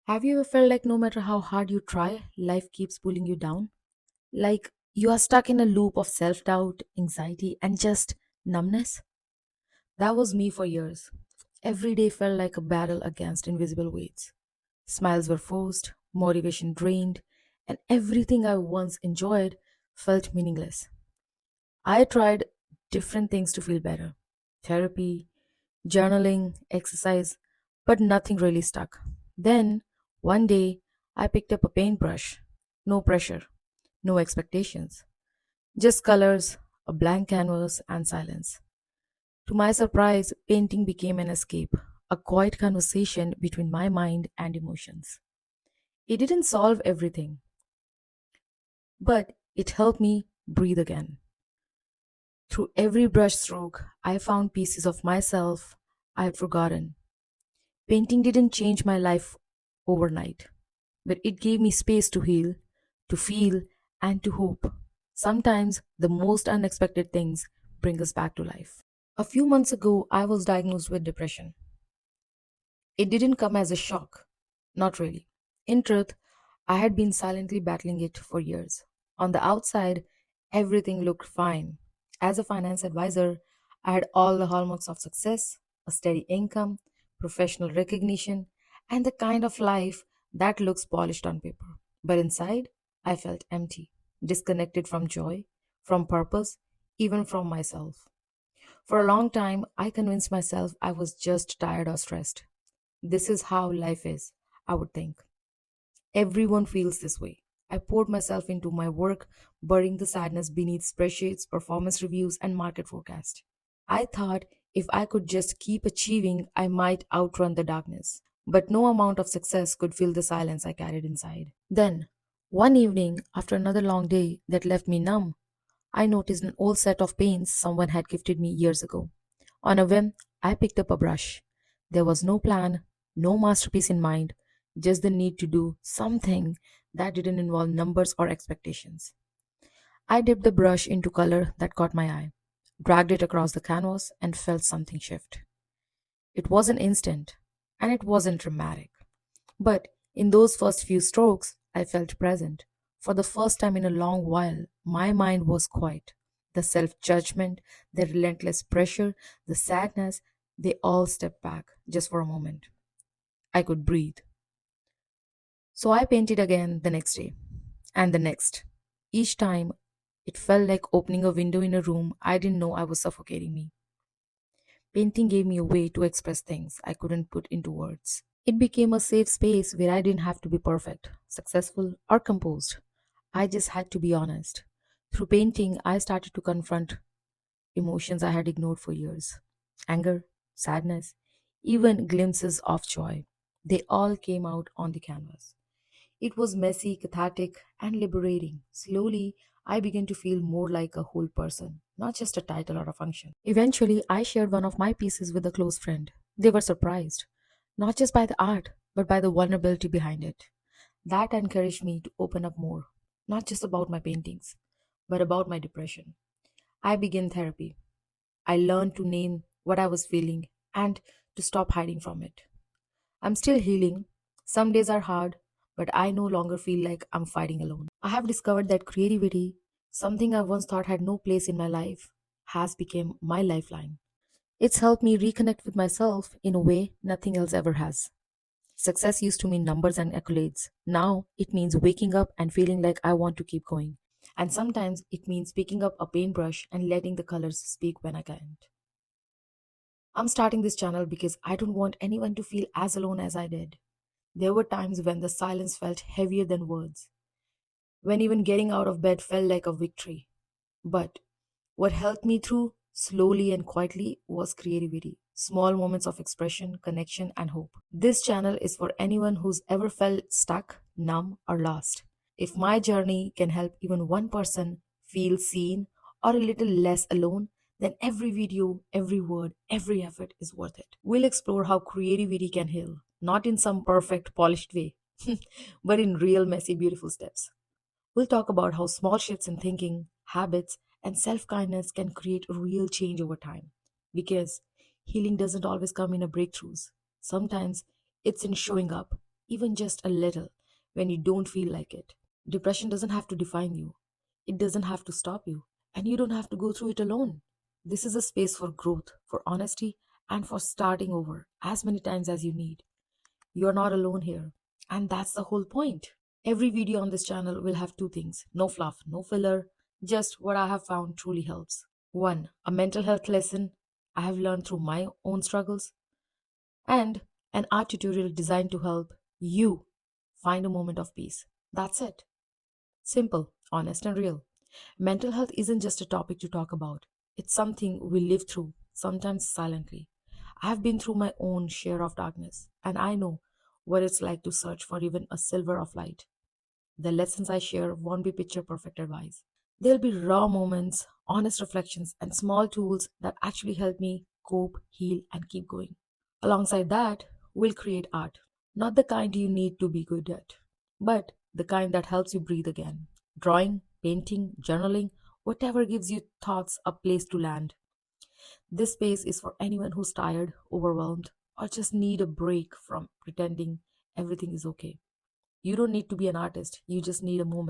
Have you ever felt like no matter how hard you try, life keeps pulling you down? Like you are stuck in a loop of self doubt, anxiety, and just numbness? That was me for years. Every day felt like a battle against invisible weights. Smiles were forced, motivation drained, and everything I once enjoyed felt meaningless. I tried different things to feel better: therapy, journaling, exercise, but nothing really stuck. Then, one day, I picked up a paintbrush. No pressure, no expectations, just colors, a blank canvas, and silence. To my surprise, painting became an escape, a quiet conversation between my mind and emotions. It didn't solve everything, but it helped me breathe again. Through every brushstroke, I found pieces of myself I had forgotten. Painting didn't change my life overnight, but it gave me space to heal, to feel, and to hope. Sometimes the most unexpected things bring us back to life. A few months ago, I was diagnosed with depression. It didn't come as a shock. Not really. In truth, I had been silently battling it for years. On the outside, everything looked fine. As a finance advisor, I had all the hallmarks of success: a steady income, professional recognition, and the kind of life that looks polished on paper. But inside, I felt empty, disconnected from joy, from purpose, even from myself. For a long time, I convinced myself I was just tired or stressed. This is how life is, I would think. Everyone feels this way. I poured myself into my work, burying the sadness beneath spreadsheets, performance reviews, and market forecasts. I thought if I could just keep achieving, I might outrun the darkness. But no amount of success could fill the silence I carried inside. Then, one evening, after another long day that left me numb, I noticed an old set of paints someone had gifted me years ago. On a whim, I picked up a brush. There was no plan, no masterpiece in mind, just the need to do something that didn't involve numbers or expectations. I dipped the brush into color that caught my eye, dragged it across the canvas, and felt something shift. It wasn't instant, and it wasn't dramatic. But in those first few strokes, I felt present. For the first time in a long while, my mind was quiet. The self judgment, the relentless pressure, the sadness, they all stepped back just for a moment. I could breathe. So I painted again the next day, and the next. Each time, it felt like opening a window in a room I didn't know I was suffocating me. Painting gave me a way to express things I couldn't put into words. It became a safe space where I didn't have to be perfect, successful, or composed. I just had to be honest. Through painting, I started to confront emotions I had ignored for years: anger, sadness, even glimpses of joy. They all came out on the canvas. It was messy, cathartic, and liberating. Slowly, I began to feel more like a whole person, not just a title or a function. Eventually, I shared one of my pieces with a close friend. They were surprised, not just by the art, but by the vulnerability behind it. That encouraged me to open up more, not just about my paintings, but about my depression. I began therapy. I learned to name what I was feeling and to stop hiding from it. I'm still healing. Some days are hard, but I no longer feel like I'm fighting alone. I have discovered that creativity, something I once thought had no place in my life, has become my lifeline. It's helped me reconnect with myself in a way nothing else ever has. Success used to mean numbers and accolades. Now it means waking up and feeling like I want to keep going. And sometimes it means picking up a paintbrush and letting the colors speak when I can't. I'm starting this channel because I don't want anyone to feel as alone as I did. There were times when the silence felt heavier than words, when even getting out of bed felt like a victory. But what helped me through, slowly and quietly, was creativity, small moments of expression, connection, and hope. This channel is for anyone who's ever felt stuck, numb, or lost. If my journey can help even one person feel seen or a little less alone, then every video, every word, every effort is worth it. We'll explore how creativity can heal, not in some perfect, polished way, but in real, messy, beautiful steps. We'll talk about how small shifts in thinking, habits, and self kindness can create a real change over time. Because healing doesn't always come in a breakthroughs. Sometimes it's in showing up, even just a little, when you don't feel like it. Depression doesn't have to define you, it doesn't have to stop you, and you don't have to go through it alone. This is a space for growth, for honesty, and for starting over as many times as you need. You're not alone here, and that's the whole point. Every video on this channel will have two things: no fluff, no filler, just what I have found truly helps. One, a mental health lesson I have learned through my own struggles, and an art tutorial designed to help you find a moment of peace. That's it. Simple, honest, and real. Mental health isn't just a topic to talk about, it's something we live through, sometimes silently. I've been through my own share of darkness, and I know what it's like to search for even a silver of light. The lessons I share won't be picture perfect advice. There'll be raw moments, honest reflections, and small tools that actually help me cope, heal, and keep going. Alongside that, we'll create art. Not the kind you need to be good at, but the kind that helps you breathe again. Drawing, painting, journaling, whatever gives you thoughts a place to land. This space is for anyone who's tired, overwhelmed, or just need a break from pretending everything is okay. You don't need to be an artist, you just need a moment.